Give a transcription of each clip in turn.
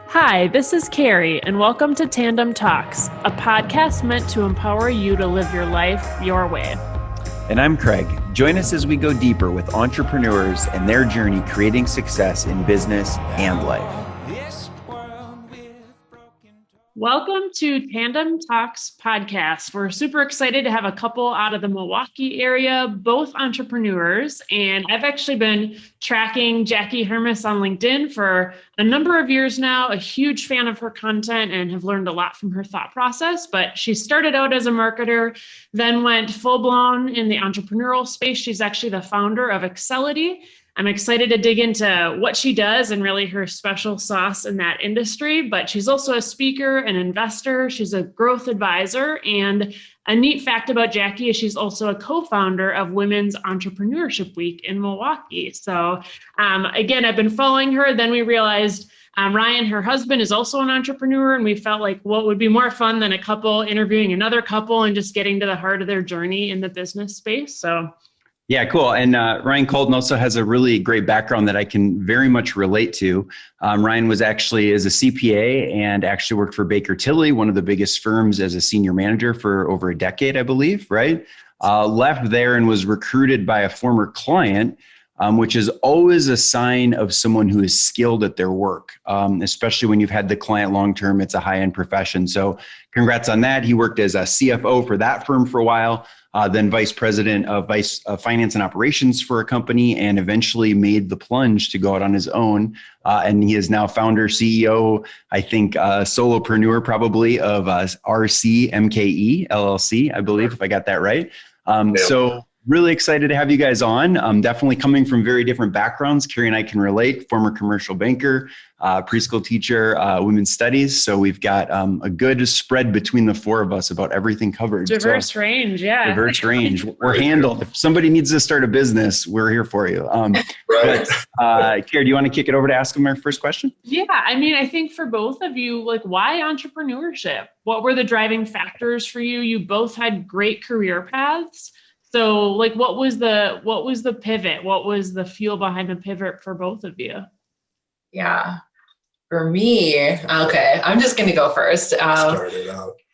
Hi, this is Carrie, and welcome to Tandem Talks, a podcast meant to empower you to live your life your way. And I'm Craig. Join us as we go deeper with entrepreneurs and their journey creating success in business and life. Welcome to Tandem Talks podcast. We're super excited to have a couple out of the Milwaukee area, both entrepreneurs. And I've actually been tracking Jackie Hermes on LinkedIn for a number of years now, a huge fan of her content and have learned a lot from her thought process. But she started out as a marketer, then went full blown in the entrepreneurial space. She's actually the founder of Accelity. I'm excited to dig into what she does and really her special sauce in that industry, but she's also a speaker, an investor. She's a growth advisor. And a neat fact about Jackie is she's also a co-founder of Women's Entrepreneurship Week in Milwaukee. So again, I've been following her. Then we realized Ryan, her husband, is also an entrepreneur. And we felt like what would be more fun than a couple interviewing another couple and just getting to the heart of their journey in the business space. So yeah, cool. And Ryan Calton also has a really great background that I can very much relate to. Ryan is a CPA and actually worked for Baker Tilly, one of the biggest firms, as a senior manager for over a decade, I believe, right? Left there and was recruited by a former client, which is always a sign of someone who is skilled at their work, especially when you've had the client long-term. It's a high-end profession. So congrats on that. He worked as a CFO for that firm for a while. Then vice president of finance and operations for a company, and eventually made the plunge to go out on his own. And he is now founder, CEO, I think, solopreneur probably of RC MKE LLC, I believe, if I got that right. So really excited to have you guys on. Definitely coming from very different backgrounds. Carrie and I can relate, former commercial banker, preschool teacher, women's studies. So we've got a good spread between the four of us about everything covered. Diverse range, yeah. Diverse range. We're handled. If somebody needs to start a business, we're here for you. Right. But Carrie, do you want to kick it over to ask them our first question? Yeah, I mean, I think for both of you, like, why entrepreneurship? What were the driving factors for you? You both had great career paths. So like, what was the pivot? What was the fuel behind the pivot for both of you? Yeah, for me, okay, I'm just going to go first.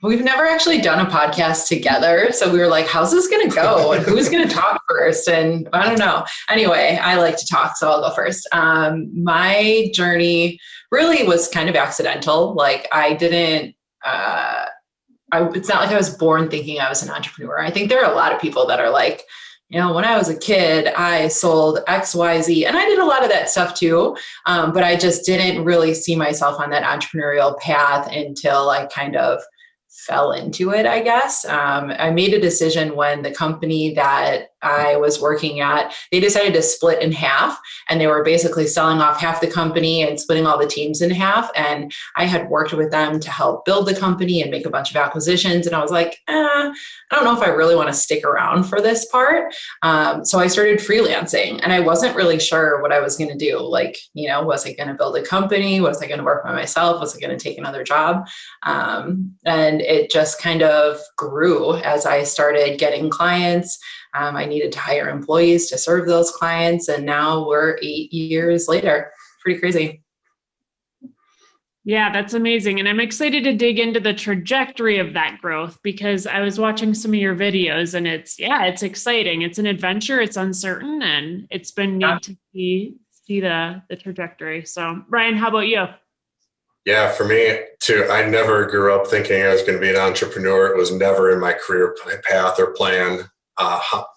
We've never actually done a podcast together. So we were like, how's this going to go? And who's going to talk first? And I don't know. Anyway, I like to talk, so I'll go first. My journey really was kind of accidental. Like I didn't, it's not like I was born thinking I was an entrepreneur. I think there are a lot of people that are like, you know, when I was a kid, I sold X, Y, Z, and I did a lot of that stuff too. But I just didn't really see myself on that entrepreneurial path until I kind of fell into it, I guess. I made a decision when the company that I was working at, they decided to split in half, and they were basically selling off half the company and splitting all the teams in half. And I had worked with them to help build the company and make a bunch of acquisitions. And I was like, I don't know if I really want to stick around for this part. So I started freelancing, and I wasn't really sure what I was going to do. Like, you know, was I going to build a company? Was I going to work by myself? Was I going to take another job? And it just kind of grew as I started getting clients. I needed to hire employees to serve those clients. And now we're 8 years later. Pretty crazy. Yeah, that's amazing. And I'm excited to dig into the trajectory of that growth, because I was watching some of your videos and it's exciting. It's an adventure. It's uncertain. And it's been neat to see the trajectory. So Ryan, how about you? Yeah, for me too, I never grew up thinking I was going to be an entrepreneur. It was never in my career path or plan.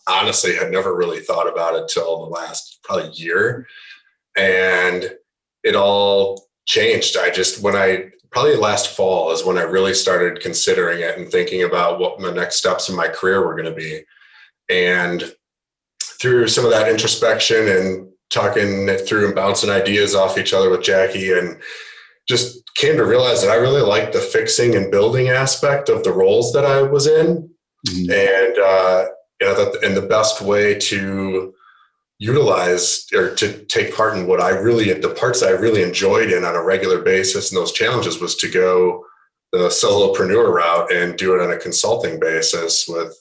Honestly, had never really thought about it till the last probably year. And it all changed. Probably last fall is when I really started considering it and thinking about what my next steps in my career were going to be. And through some of that introspection and talking it through and bouncing ideas off each other with Jackie, and just came to realize that I really liked the fixing and building aspect of the roles that I was in. Mm-hmm. And, and the best way to utilize or to take part in the parts that I really enjoyed in on a regular basis and those challenges was to go the solopreneur route and do it on a consulting basis with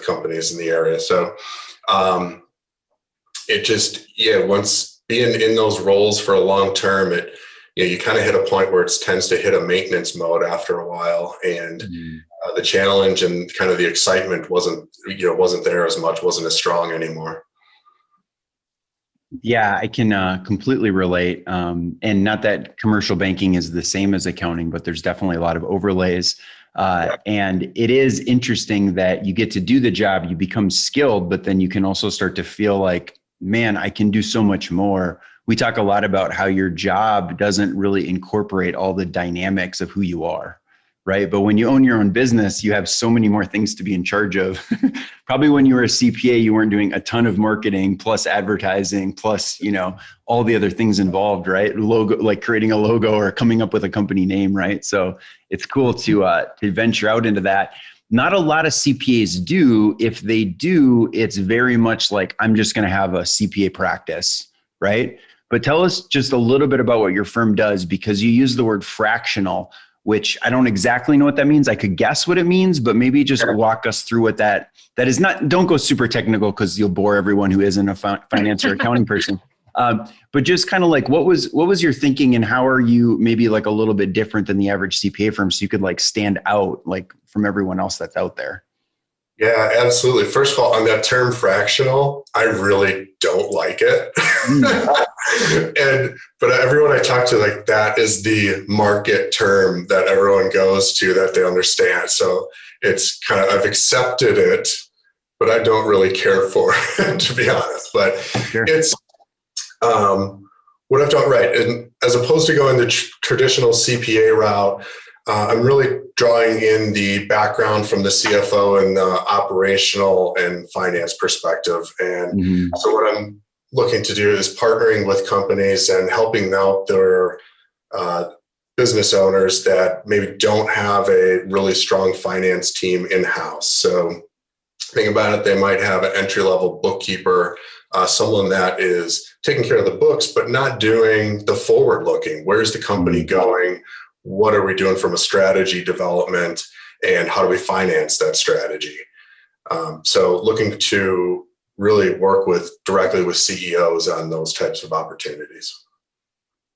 companies in the area. So once being in those roles for a long term, you kind of hit a point where it tends to hit a maintenance mode after a while. And the challenge and kind of the excitement wasn't there as much, wasn't as strong anymore. Yeah, I can completely relate. And not that commercial banking is the same as accounting, but there's definitely a lot of overlays. And it is interesting that you get to do the job, you become skilled, but then you can also start to feel like, man, I can do so much more. We talk a lot about how your job doesn't really incorporate all the dynamics of who you are, right? But when you own your own business, you have so many more things to be in charge of. Probably when you were a CPA, you weren't doing a ton of marketing plus advertising plus, all the other things involved, right? Logo, like creating a logo or coming up with a company name, right? So it's cool to venture out into that. Not a lot of CPAs do. If they do, it's very much like, I'm just going to have a CPA practice, right? But tell us just a little bit about what your firm does, because you use the word fractional, which I don't exactly know what that means. I could guess what it means, but maybe just walk us through what that is. Not, don't go super technical because you'll bore everyone who isn't a finance or accounting person. But just kind of like, what was your thinking, and how are you maybe like a little bit different than the average CPA firm, so you could like stand out like from everyone else that's out there? Yeah, absolutely. First of all, on that term fractional, I really don't like it. But everyone I talk to, like, that is the market term that everyone goes to, that they understand. So it's kind of, I've accepted it, but I don't really care for it, to be honest. But sure. It's what I've done right. And as opposed to going the traditional CPA route, I'm really drawing in the background from the CFO and the operational and finance perspective. And so what I'm looking to do is partnering with companies and helping out their business owners that maybe don't have a really strong finance team in-house. So think about it, they might have an entry-level bookkeeper, someone that is taking care of the books, but not doing the forward-looking. Where's the company going? What are we doing from a strategy development, and how do we finance that strategy? So looking to really work directly with CEOs on those types of opportunities.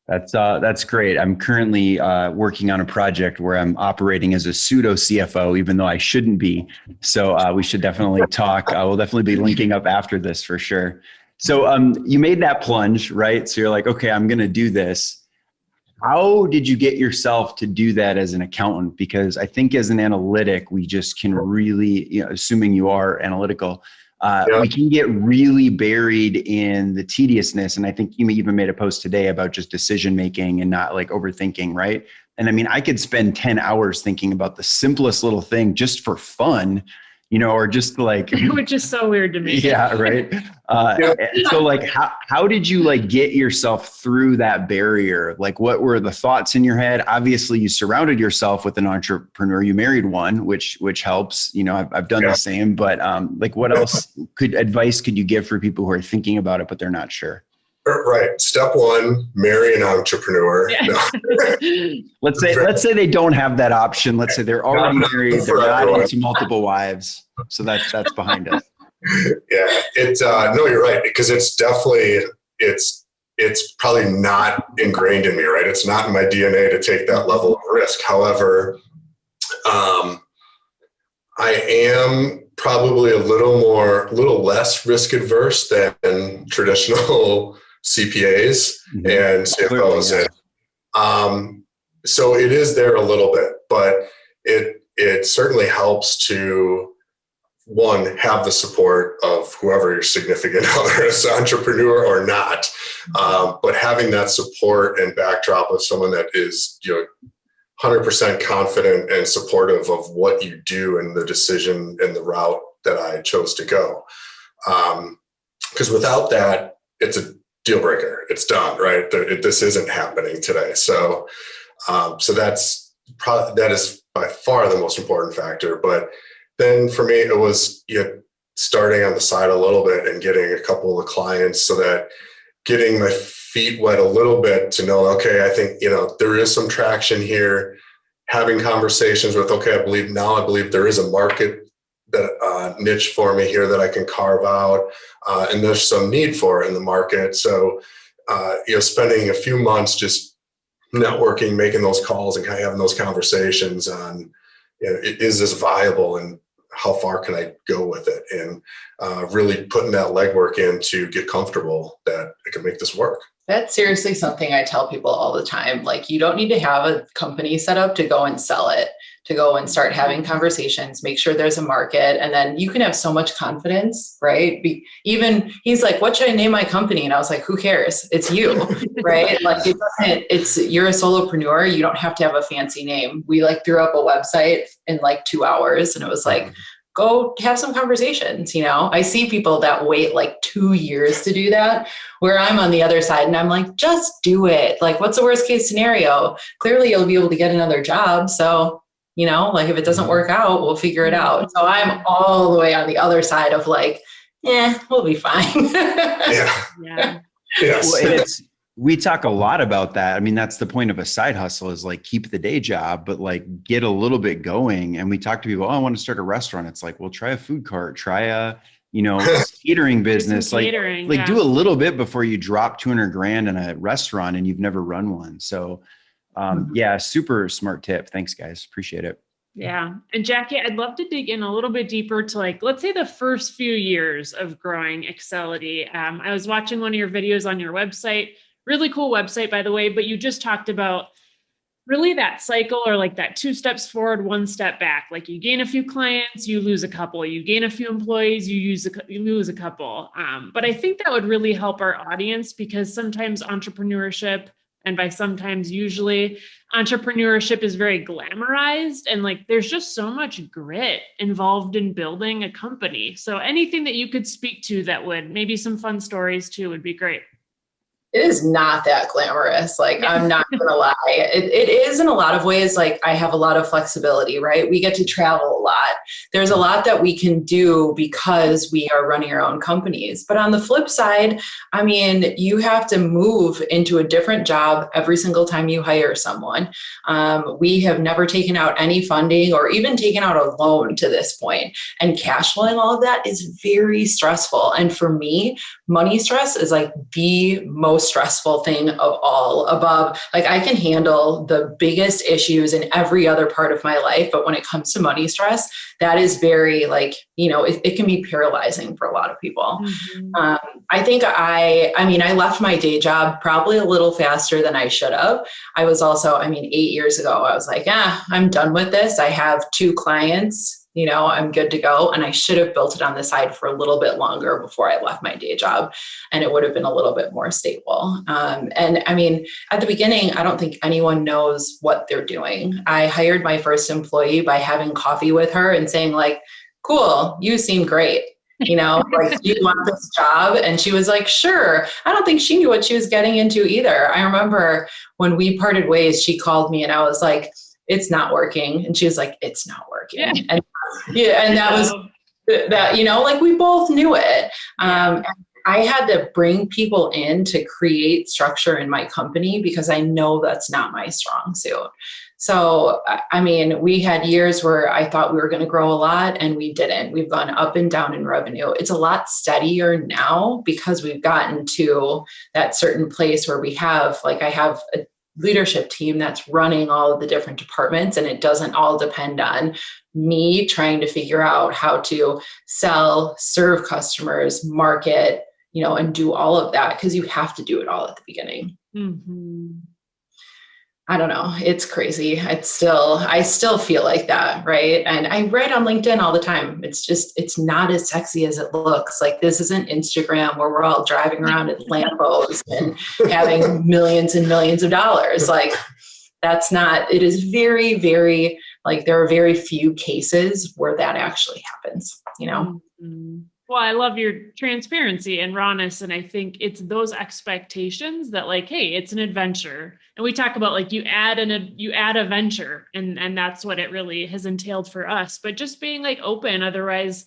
That's great. I'm currently working on a project where I'm operating as a pseudo CFO, even though I shouldn't be. So we should definitely talk. We'll definitely be linking up after this for sure. So you made that plunge, right? So you're like, okay, I'm going to do this. How did you get yourself to do that as an accountant? Because I think as an analytic, we just can really, assuming you are analytical, we can get really buried in the tediousness. And I think you even made a post today about just decision-making and not like overthinking, right? And I mean, I could spend 10 hours thinking about the simplest little thing just for fun, or just like, which is so weird to me. Yeah. Right. So like, how did you like get yourself through that barrier? Like, what were the thoughts in your head? Obviously you surrounded yourself with an entrepreneur, you married one, which helps, I've done the same, but like what else advice could you give for people who are thinking about it, but they're not sure? Right. Step one, marry an entrepreneur. Yeah. No. Let's say they don't have that option. Let's say they're already married, they're not into multiple wives. So that's behind us. Yeah. No, you're right. Because it's definitely, it's probably not ingrained in me, right? It's not in my DNA to take that level of risk. However, I am probably a little less risk adverse than traditional CPAs and CFOs. So it is there a little bit, but it certainly helps to, one, have the support of whoever your significant other is, entrepreneur or not, but having that support and backdrop of someone that is 100% confident and supportive of what you do and the decision and the route that I chose to go. Because without that, it's a deal breaker. It's done, right? This isn't happening today. So that is by far the most important factor. But then for me, it was starting on the side a little bit and getting a couple of clients, so that getting my feet wet a little bit to know, okay, I think, there is some traction here, having conversations with, okay, I believe there is a market that niche for me here that I can carve out. And there's some need for it in the market. So, spending a few months just networking, making those calls and kind of having those conversations on, is this viable and how far can I go with it? And really putting that legwork in to get comfortable that I can make this work. That's seriously something I tell people all the time. Like, you don't need to have a company set up to go and sell it, to go and start having conversations, make sure there's a market. And then you can have so much confidence, right? Even he's like, what should I name my company? And I was like, who cares? It's you, right? Like, you're a solopreneur. You don't have to have a fancy name. We like threw up a website in like 2 hours, and it was like, go have some conversations. I see people that wait like 2 years to do that, where I'm on the other side and I'm like, just do it. Like, what's the worst case scenario? Clearly you'll be able to get another job. So, like, if it doesn't work out, we'll figure it out. So I'm all the way on the other side of like, we'll be fine. Yeah. Yes. Well, we talk a lot about that. I mean, that's the point of a side hustle, is like keep the day job, but like get a little bit going. And we talk to people, oh, I want to start a restaurant. It's like, well, try a food cart, try a, catering business, catering, do a little bit before you drop 200 grand in a restaurant and you've never run one. So super smart tip. Thanks, guys. Appreciate it. Yeah. And Jackie, I'd love to dig in a little bit deeper to, like, let's say the first few years of growing Accelity. I was watching one of your videos on your website. Really cool website, by the way, but you just talked about really that cycle, or like that 2 steps forward, 1 step back. Like, you gain a few clients, you lose a couple, you gain a few employees, you lose a couple. But I think that would really help our audience, because sometimes entrepreneurship, and by sometimes usually, entrepreneurship is very glamorized, and like there's just so much grit involved in building a company. So anything that you could speak to that would, maybe some fun stories too, would be great. It is not that glamorous. Like, I'm not going to lie. It is in a lot of ways. Like, I have a lot of flexibility, right? We get to travel a lot. There's a lot that we can do because we are running our own companies. But on the flip side, I mean, you have to move into a different job every single time you hire someone. We have never taken out any funding or even taken out a loan to this point. And cash flowing all of that is very stressful. And for me, money stress is like the most stressful thing of all. Above, like, I can handle the biggest issues in every other part of my life, but when it comes to money stress, that is very, like, it can be paralyzing for a lot of people. I think I left my day job probably a little faster than I should have. I was also, 8 years ago, I was like, I'm done with this. I have 2 clients. I'm good to go. And I should have built it on the side for a little bit longer before I left my day job, and it would have been a little bit more stable. At the beginning, I don't think anyone knows what they're doing. I hired my first employee by having coffee with her and saying, like, cool, you seem great. Like, do you want this job? And she was like, sure. I don't think she knew what she was getting into either. I remember when we parted ways, she called me and I was like, it's not working. And she was like, it's not working. Yeah. And that was that, like, we both knew it. And I had to bring people in to create structure in my company because I know that's not my strong suit. So, we had years where I thought we were going to grow a lot and we didn't. We've gone up and down in revenue. It's a lot steadier now because we've gotten to that certain place where we have, like, I have a leadership team that's running all of the different departments, and it doesn't all depend on me trying to figure out how to sell, serve customers, market, and do all of that, because you have to do it all at the beginning. I don't know. It's crazy. I still feel like that. Right. And I write on LinkedIn all the time. It's not as sexy as it looks. Like, this isn't Instagram where we're all driving around in Lambos and having millions and millions of dollars. Like, that's not, it is very, very, like, there are very few cases where that actually happens, Well, I love your transparency and rawness. And I think it's those expectations that, like, hey, it's an adventure. And we talk about, like, you add a venture, and that's what it really has entailed for us. But just being, like, open, otherwise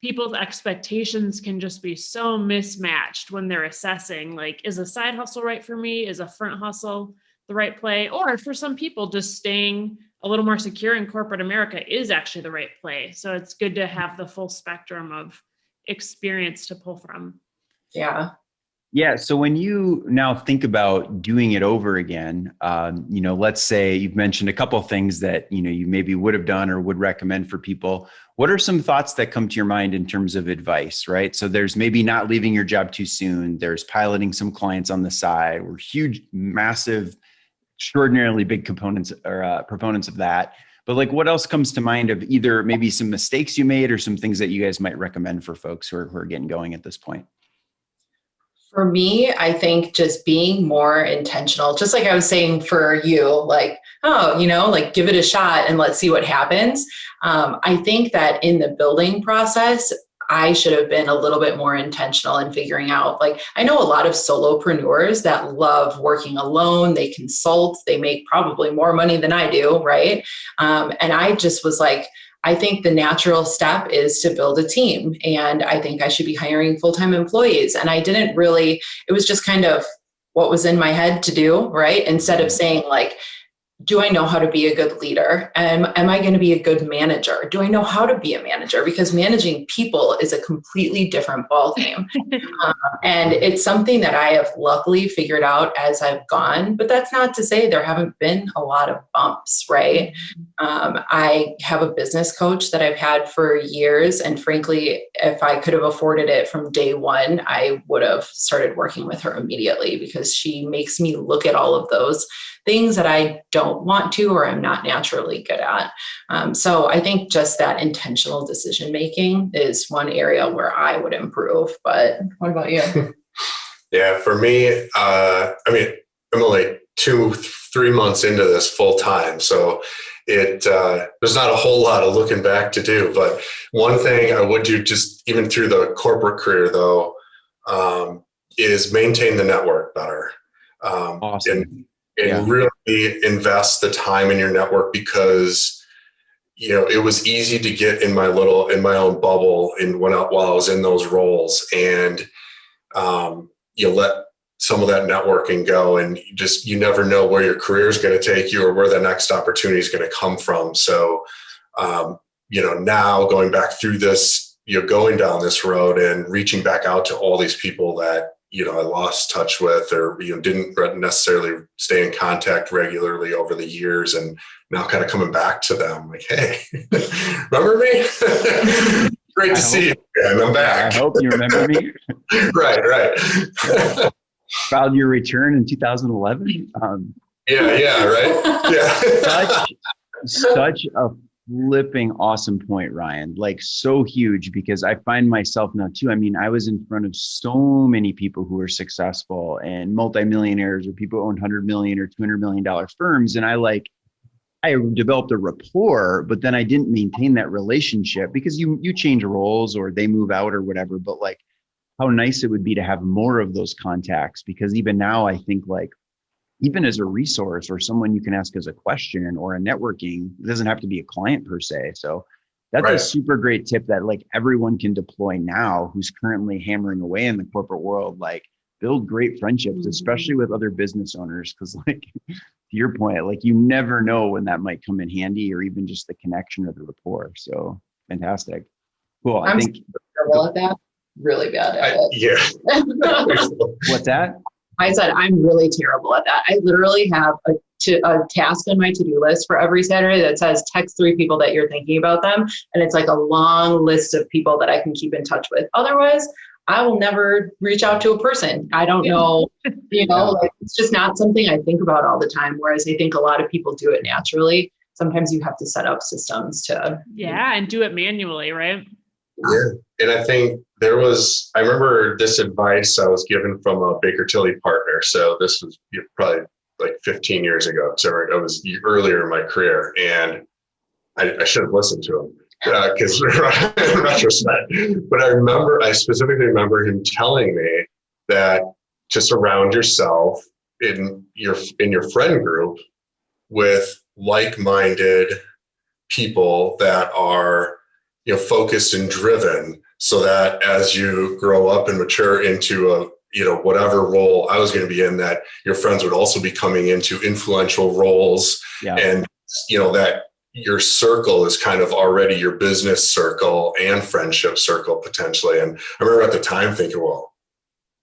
people's expectations can just be so mismatched when they're assessing, like, is a side hustle right for me? Is a front hustle the right play? Or for some people, just staying a little more secure in corporate America is actually the right play. So it's good to have the full spectrum of experience to pull from. Yeah. Yeah. So when you now think about doing it over again, let's say you've mentioned a couple of things that, you maybe would have done or would recommend for people. What are some thoughts that come to your mind in terms of advice, right? So there's maybe not leaving your job too soon. There's piloting some clients on the side. We're huge, massive, extraordinarily big components or proponents of that. But like, what else comes to mind of either maybe some mistakes you made or some things that you guys might recommend for folks who are getting going at this point? For me, I think just being more intentional, just like I was saying for you, like, like give it a shot and let's see what happens. I think that in the building process, I should have been a little bit more intentional in figuring out, like, I know a lot of solopreneurs that love working alone. They consult, they make probably more money than I do, right? And I just was like, I think the natural step is to build a team. And I think I should be hiring full-time employees. And I didn't really, it was just kind of what was in my head to do, right? Instead of saying like, do I know how to be a good leader? Am I going to be a good manager? Do I know how to be a manager? Because managing people is a completely different ballgame. And it's something that I have luckily figured out as I've gone, but that's not to say there haven't been a lot of bumps, right? I have a business coach that I've had for years. And frankly, if I could have afforded it from day one, I would have started working with her immediately because she makes me look at all of those things that I don't want to or I'm not naturally good at. So I think just that intentional decision making is one area where I would improve. But what about you? Yeah, for me, I'm only 2-3 months into this full time, so there's not a whole lot of looking back to do. But one thing I would do, just even through the corporate career, though, is maintain the network better. Awesome. And really invest the time in your network, because it was easy to get in my own bubble while I was in those roles, and you let some of that networking go, and you never know where your career is going to take you or where the next opportunity is going to come from. So now going back through this, going down this road and reaching back out to all these people that I lost touch with or didn't necessarily stay in contact regularly over the years, and now kind of coming back to them like, hey, remember me? Great to see you again. I'm back. I hope you remember me. Right. Filed your return in 2011. Yeah, right. Yeah. Such a flipping awesome point, Ryan. Like, so huge, because I find myself now too. I mean, I was in front of so many people who are successful and multimillionaires or people who own $100 million or $200 million firms. And I developed a rapport, but then I didn't maintain that relationship because you change roles or they move out or whatever. But like, how nice it would be to have more of those contacts, because even now I think like, even as a resource or someone you can ask as a question or a networking, it doesn't have to be a client per se. So that's a super great tip that like everyone can deploy now who's currently hammering away in the corporate world. Like, build great friendships, especially with other business owners. Cause like, to your point, like you never know when that might come in handy, or even just the connection or the rapport. So fantastic. Cool. I'm terrible at that. Really bad at it. Yeah. What's that? I said, I'm really terrible at that. I literally have a task on my to-do list for every Saturday that says text 3 people that you're thinking about them. And it's like a long list of people that I can keep in touch with. Otherwise, I will never reach out to a person. I don't know, like, it's just not something I think about all the time. Whereas I think a lot of people do it naturally. Sometimes you have to set up systems to. Yeah. And do it manually, right? Yeah. And I think I remember this advice I was given from a Baker Tilly partner. So this was probably like 15 years ago. So I was earlier in my career, and I should have listened to him because in retrospect, but I specifically remember him telling me that to surround yourself in your friend group with like-minded people that are focused and driven, so that as you grow up and mature into whatever role I was going to be in, that your friends would also be coming into influential roles, and that your circle is kind of already your business circle and friendship circle potentially. And I remember at the time thinking, well,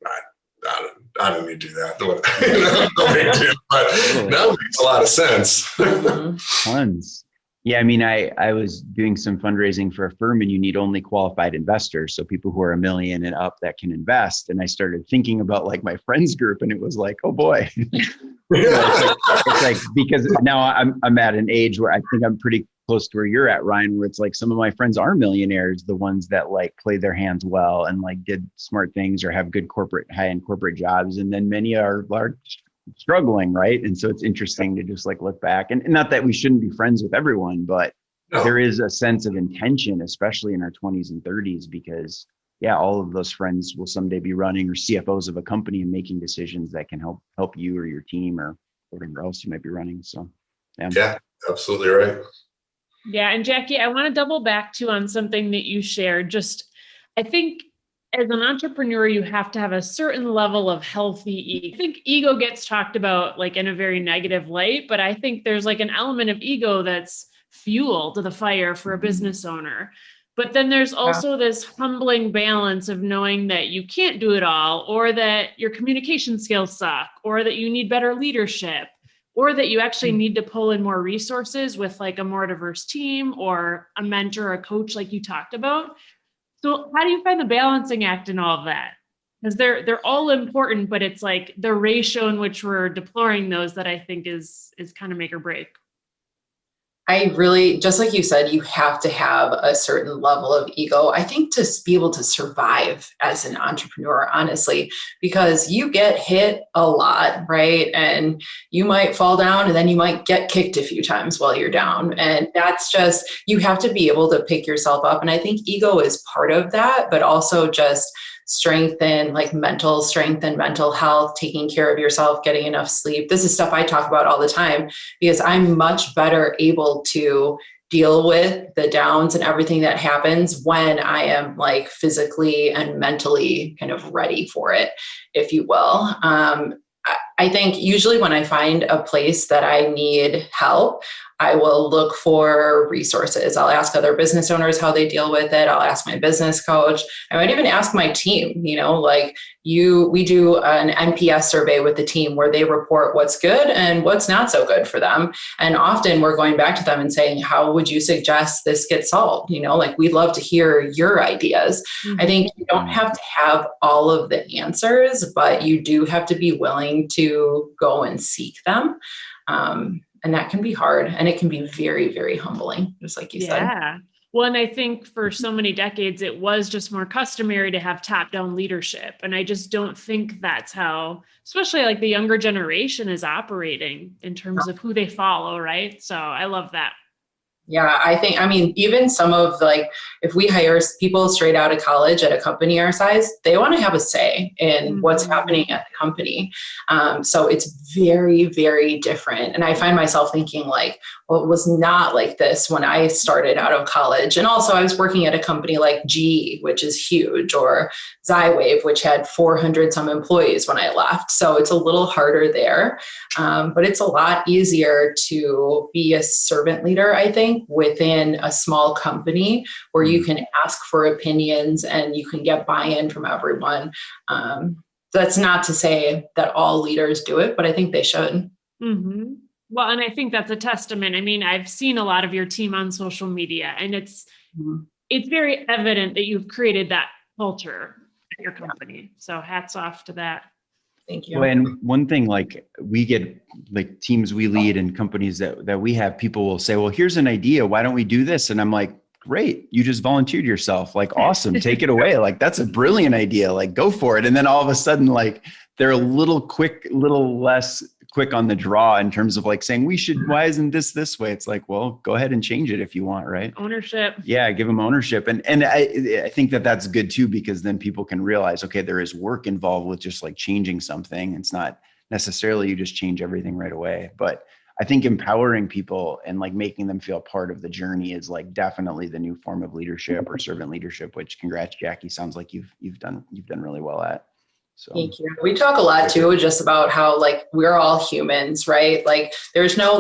I I don't need to do that. No big deal. But now it makes a lot of sense. Tons. Yeah, I mean, I was doing some fundraising for a firm, and you need only qualified investors. So people who are $1 million and up that can invest. And I started thinking about like my friends group, and it was like, oh boy. It's like, because now I'm at an age where I think I'm pretty close to where you're at, Ryan, where it's like some of my friends are millionaires, the ones that like play their hands well and like did smart things or have good high-end corporate jobs. And then many are struggling, right? And so it's interesting to just like look back, and not that we shouldn't be friends with everyone, but there is a sense of intention, especially in our 20s and 30s, because all of those friends will someday be running or CFOs of a company and making decisions that can help you or your team or whatever else you might be running. So yeah, absolutely right. Yeah. And Jackie, I want to double back on something that you shared. I think as an entrepreneur, you have to have a certain level of healthy ego. I think ego gets talked about like in a very negative light, but I think there's like an element of ego that's fuel to the fire for a business owner. But then there's also this humbling balance of knowing that you can't do it all, or that your communication skills suck, or that you need better leadership, or that you actually need to pull in more resources with like a more diverse team or a mentor or a coach like you talked about. So how do you find the balancing act in all of that? Because they're all important, but it's like the ratio in which we're deploying those that I think is kind of make or break. I really, just like you said, you have to have a certain level of ego, I think, to be able to survive as an entrepreneur, honestly, because you get hit a lot, right? And you might fall down and then you might get kicked a few times while you're down. And that's just, you have to be able to pick yourself up. And I think ego is part of that, but also just strengthen like mental strength and mental health, taking care of yourself, getting enough sleep. This is stuff I talk about all the time because I'm much better able to deal with the downs and everything that happens when I am like physically and mentally kind of ready for it, if you will. I think usually when I find a place that I need help, I will look for resources. I'll ask other business owners how they deal with it. I'll ask my business coach. I might even ask my team, we do an NPS survey with the team where they report what's good and what's not so good for them. And often we're going back to them and saying, how would you suggest this get solved? We'd love to hear your ideas. Mm-hmm. I think you don't have to have all of the answers, but you do have to be willing to go and seek them. And that can be hard, and it can be very, very humbling, just like you said. Yeah. Well, and I think for so many decades, it was just more customary to have top-down leadership. And I just don't think that's how, especially like the younger generation is operating in terms of who they follow, right? So I love that. Yeah, even some of if we hire people straight out of college at a company our size, they want to have a say in what's happening at the company. So it's very, very different. And I find myself thinking it was not like this when I started out of college. And also I was working at a company like GE, which is huge, or Zywave, which had 400 some employees when I left. So it's a little harder there, but it's a lot easier to be a servant leader, I think, within a small company where you can ask for opinions and you can get buy-in from everyone. That's not to say that all leaders do it, but I think they should. Mm-hmm. Well, and I think that's a testament. I mean, I've seen a lot of your team on social media, and it's very evident that you've created that culture at your company. So hats off to that. Thank you. Well, and one thing, we get teams we lead and companies that we have, people will say, well, here's an idea. Why don't we do this? And I'm like, great. You just volunteered yourself. Awesome. Take it away. That's a brilliant idea. Go for it. And then all of a sudden, they're a little less quick on the draw in terms of saying why isn't this way? It's well, go ahead and change it if you want, right? Ownership. Yeah. Give them ownership. And I think that's good too, because then people can realize, okay, there is work involved with just changing something. It's not necessarily you just change everything right away, but I think empowering people and making them feel part of the journey is definitely the new form of leadership or servant leadership, which congrats, Jackie. Sounds like you've done really well at. So. Thank you. We talk a lot too, just about how we're all humans, right? There's no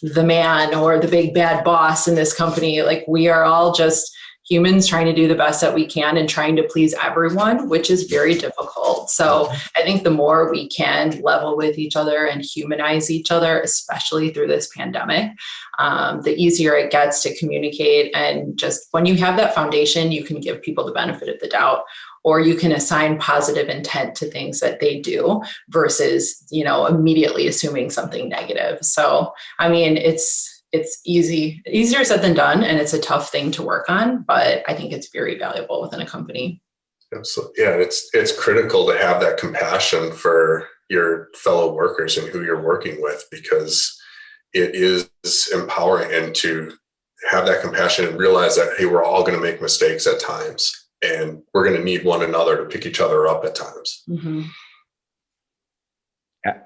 the man or the big bad boss in this company. We are all just humans trying to do the best that we can and trying to please everyone, which is very difficult. So I think the more we can level with each other and humanize each other, especially through this pandemic, the easier it gets to communicate. And just when you have that foundation, you can give people the benefit of the doubt, or you can assign positive intent to things that they do versus, immediately assuming something negative. So, I mean, it's easier said than done, and it's a tough thing to work on, but I think it's very valuable within a company. Absolutely. Yeah, it's critical to have that compassion for your fellow workers and who you're working with, because it is empowering, and to have that compassion and realize that, hey, we're all going to make mistakes at times, and we're going to need one another to pick each other up at times. Mm-hmm.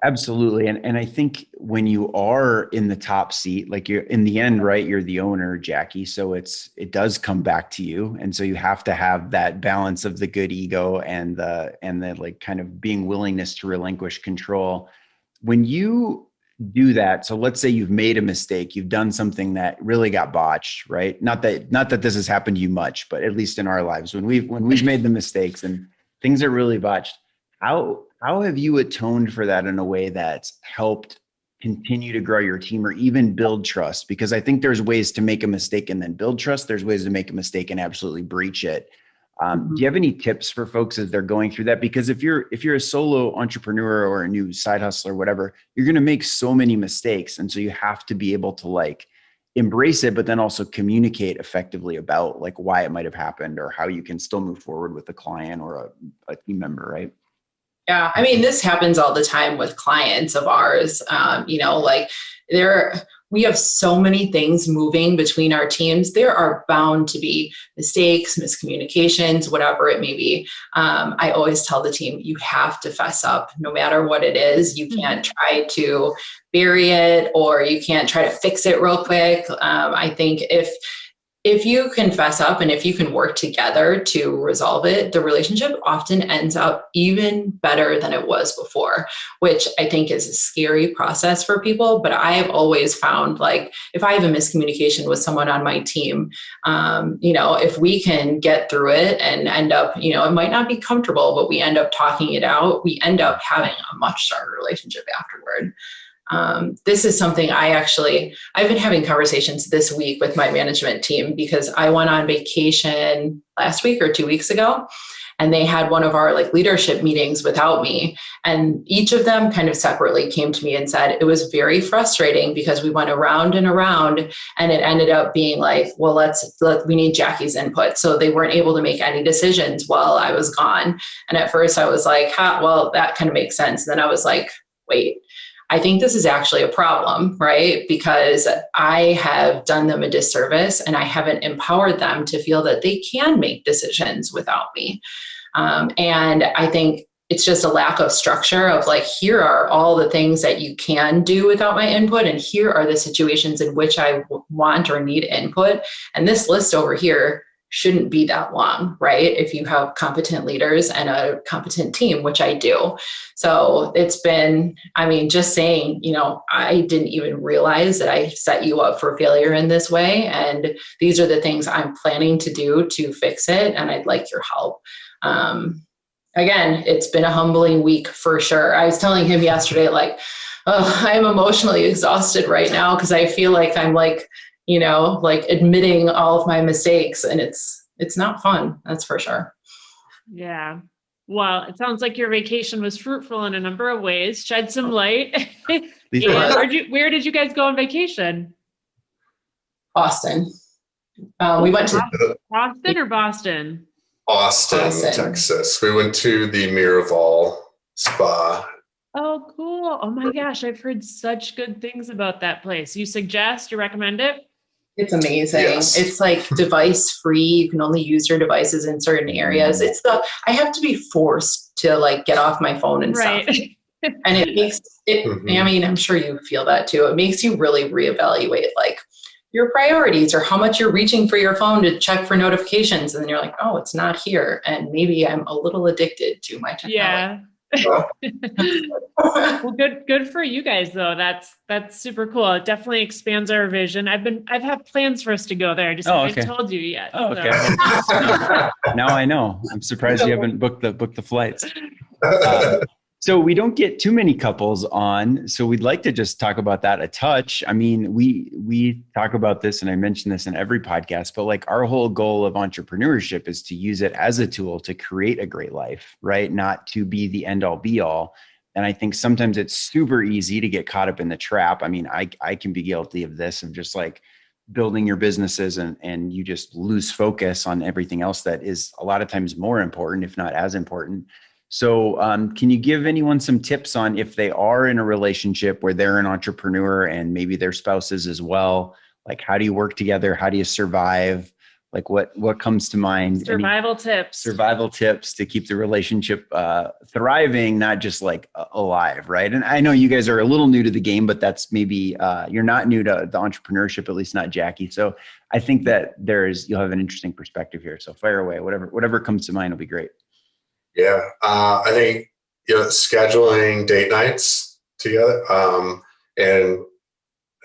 Absolutely. And I think when you are in the top seat, like you're in the end, right, you're the owner, Jackie. So it does come back to you. And so you have to have that balance of the good ego and the like kind of being willingness to relinquish control. When you do that, so let's say you've made a mistake, you've done something that really got botched, right? Not that this has happened to you much, but at least in our lives, when we've made the mistakes and things are really botched, how have you atoned for that in a way that's helped continue to grow your team or even build trust? Because I think there's ways to make a mistake and then build trust. There's ways to make a mistake and absolutely breach it. Do you have any tips for folks as they're going through that? Because if you're a solo entrepreneur or a new side hustler, whatever, you're going to make so many mistakes. And so you have to be able to like embrace it, but then also communicate effectively about like why it might have happened or how you can still move forward with a client or a team member, right? Yeah, I mean, this happens all the time with clients of ours. We have so many things moving between our teams. There are bound to be mistakes, miscommunications, whatever it may be. I always tell the team, you have to fess up no matter what it is. You can't try to bury it, or you can't try to fix it real quick. I think if you can fess up and if you can work together to resolve it, the relationship often ends up even better than it was before, which I think is a scary process for people. But I have always found, like, if I have a miscommunication with someone on my team, if we can get through it and end up, it might not be comfortable, but we end up talking it out, we end up having a much stronger relationship afterward. This is something I've been having conversations this week with my management team, because I went on vacation last week or 2 weeks ago, and they had one of our leadership meetings without me. And each of them kind of separately came to me and said it was very frustrating because we went around and around, and it ended up being like, well, we need Jackie's input. So they weren't able to make any decisions while I was gone. And at first I was like, well, that kind of makes sense. And then I was like, wait, I think this is actually a problem, right? Because I have done them a disservice and I haven't empowered them to feel that they can make decisions without me. And I think it's just a lack of structure of here are all the things that you can do without my input, and here are the situations in which I want or need input. And this list over here shouldn't be that long, right? If you have competent leaders and a competent team, which I do. So it's been, just saying, I didn't even realize that I set you up for failure in this way. And these are the things I'm planning to do to fix it. And I'd like your help. Again, it's been a humbling week for sure. I was telling him yesterday, I'm emotionally exhausted right now because I feel like I'm admitting all of my mistakes, and it's not fun. That's for sure. Yeah. Well, it sounds like your vacation was fruitful in a number of ways. Shed some light. Where did you guys go on vacation? Boston. We went to Boston or Boston? Austin, Texas. We went to the Miraval Spa. Oh, cool. Oh my gosh. I've heard such good things about that place. You recommend it? It's amazing. Yes. It's device free. You can only use your devices in certain areas. I have to be forced to get off my phone and stuff. And it makes it, I'm sure you feel that too. It makes you really reevaluate your priorities or how much you're reaching for your phone to check for notifications. And then you're like, oh, it's not here. And maybe I'm a little addicted to my technology. Yeah. Well, good for you guys though. That's super cool. It definitely expands our vision. I've had plans for us to go there. I just haven't told you yet. Oh, okay. So. Now I know. I'm surprised you haven't booked the flights. So we don't get too many couples on, so we'd like to just talk about that a touch. I mean, we talk about this, and I mention this in every podcast, but like our whole goal of entrepreneurship is to use it as a tool to create a great life, right? Not to be the end all be all. And I think sometimes it's super easy to get caught up in the trap. I mean, I can be guilty of this, of just like building your businesses and you just lose focus on everything else that is a lot of times more important, if not as important. So can you give anyone some tips on if they are in a relationship where they're an entrepreneur and maybe their spouse is as well? Like, how do you work together? How do you survive? Like what comes to mind? Survival tips to keep the relationship thriving, not just like alive, right? And I know you guys are a little new to the game, but that's maybe you're not new to the entrepreneurship, at least not Jackie. So I think that you'll have an interesting perspective here. So fire away, whatever comes to mind will be great. Yeah, I think scheduling date nights together, and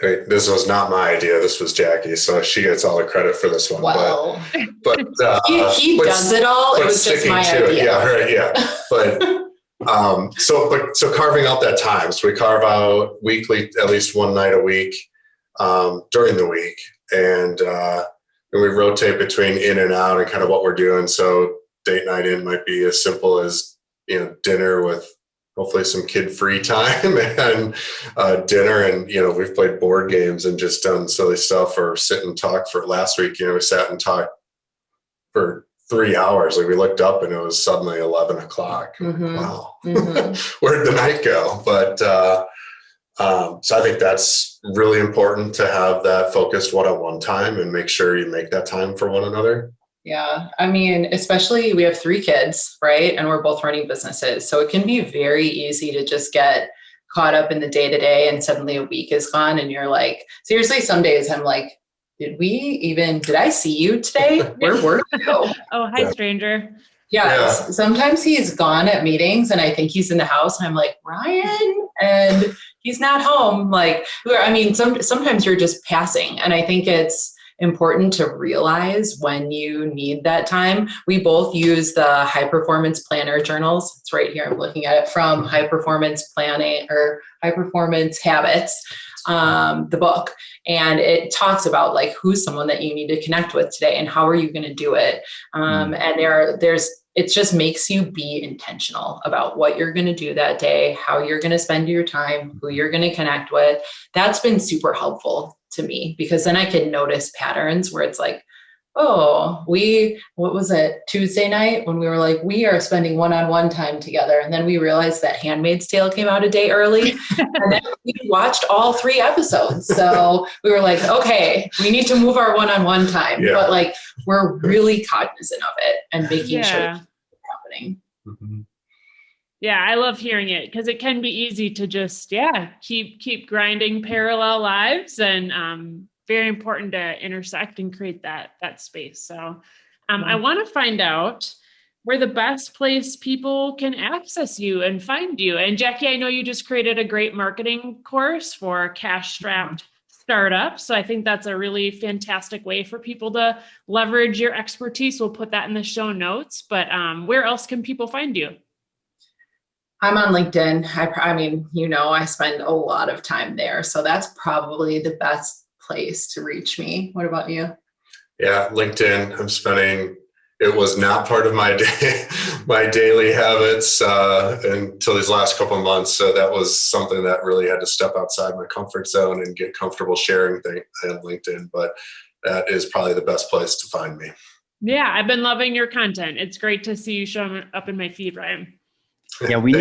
this was not my idea. This was Jackie, so she gets all the credit for this one. Wow. But he does it all. It was just my idea. Yeah, right. Yeah, but so carving out that time. So we carve out weekly, at least one night a week during the week, and we rotate between in and out and kind of what we're doing. So date night in might be as simple as, dinner with hopefully some kid-free time and dinner. And, we've played board games and just done silly stuff or sit and talk. For last week, we sat and talked for 3 hours. Like we looked up and it was suddenly 11 o'clock. Mm-hmm. Wow. Mm-hmm. Where'd the night go? But so I think that's really important to have that focused one-on-one time and make sure you make that time for one another. Yeah. I mean, especially we have 3 kids, right? And we're both running businesses. So it can be very easy to just get caught up in the day to day and suddenly a week is gone. And you're like, seriously, some days I'm like, did I see you today? Where were you? Oh, hi, stranger. Yeah. Sometimes he's gone at meetings and I think he's in the house and I'm like, Ryan, and he's not home. Like, I mean, sometimes you're just passing. And I think it's important to realize when you need that time. We both use the high performance planner journals. It's right here. I'm looking at it from High Performance Planning or High Performance Habits, the book. And it talks about like, who's someone that you need to connect with today and how are you going to do it? And it just makes you be intentional about what you're going to do that day, how you're going to spend your time, who you're going to connect with. That's been super helpful to me because then I can notice patterns where it's like, oh, what was it, Tuesday night when we were like, we are spending one-on-one time together. And then we realized that Handmaid's Tale came out a day early and then we watched all 3 episodes. So we were like, okay, we need to move our one-on-one time, but like, we're really cognizant of it and making sure it's happening. Mm-hmm. Yeah, I love hearing it because it can be easy to just, keep grinding parallel lives and very important to intersect and create that space. So I want to find out where the best place people can access you and find you. And Jackie, I know you just created a great marketing course for cash-strapped startups. So I think that's a really fantastic way for people to leverage your expertise. We'll put that in the show notes, but where else can people find you? I'm on LinkedIn. I mean, I spend a lot of time there. So that's probably the best place to reach me. What about you? Yeah, LinkedIn. It was not part of my daily habits until these last couple of months. So that was something that really had to step outside my comfort zone and get comfortable sharing things on LinkedIn. But that is probably the best place to find me. Yeah, I've been loving your content. It's great to see you showing up in my feed, Ryan. Yeah, we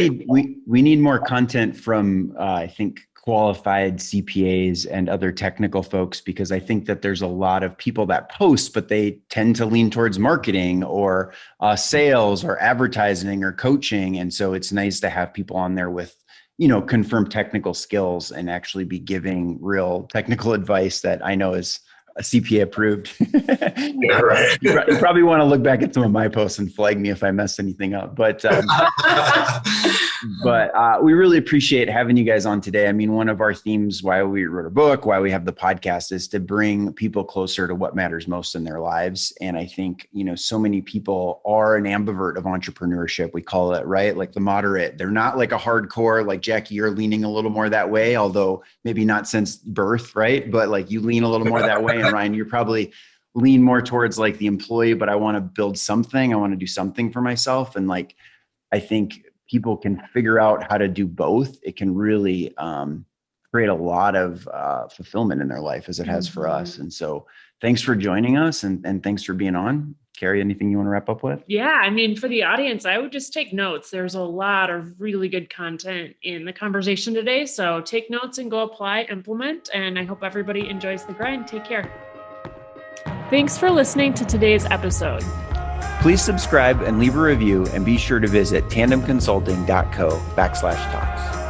need more content from I think qualified CPAs and other technical folks, because I think that there's a lot of people that post, but they tend to lean towards marketing or sales or advertising or coaching. And so it's nice to have people on there with, confirmed technical skills and actually be giving real technical advice that I know is a CPA approved. Yeah, right. You probably want to look back at some of my posts and flag me if I mess anything up. But But we really appreciate having you guys on today. I mean, one of our themes, why we wrote a book, why we have the podcast, is to bring people closer to what matters most in their lives. And I think, so many people are an ambivert of entrepreneurship. We call it, right? Like the moderate. They're not like a hardcore, like Jackie, you're leaning a little more that way, although maybe not since birth, right? But like you lean a little more that way. And Ryan, you're probably lean more towards like the employee, but I want to build something. I want to do something for myself. And like, I think people can figure out how to do both. It can really create a lot of fulfillment in their life, as it has for us. And so thanks for joining us, and thanks for being on. Carrie, anything you want to wrap up with? Yeah, I mean, for the audience, I would just take notes. There's a lot of really good content in the conversation today. So take notes and go apply, implement, and I hope everybody enjoys the grind. Take care. Thanks for listening to today's episode. Please subscribe and leave a review, and be sure to visit tandemconsulting.co/talks.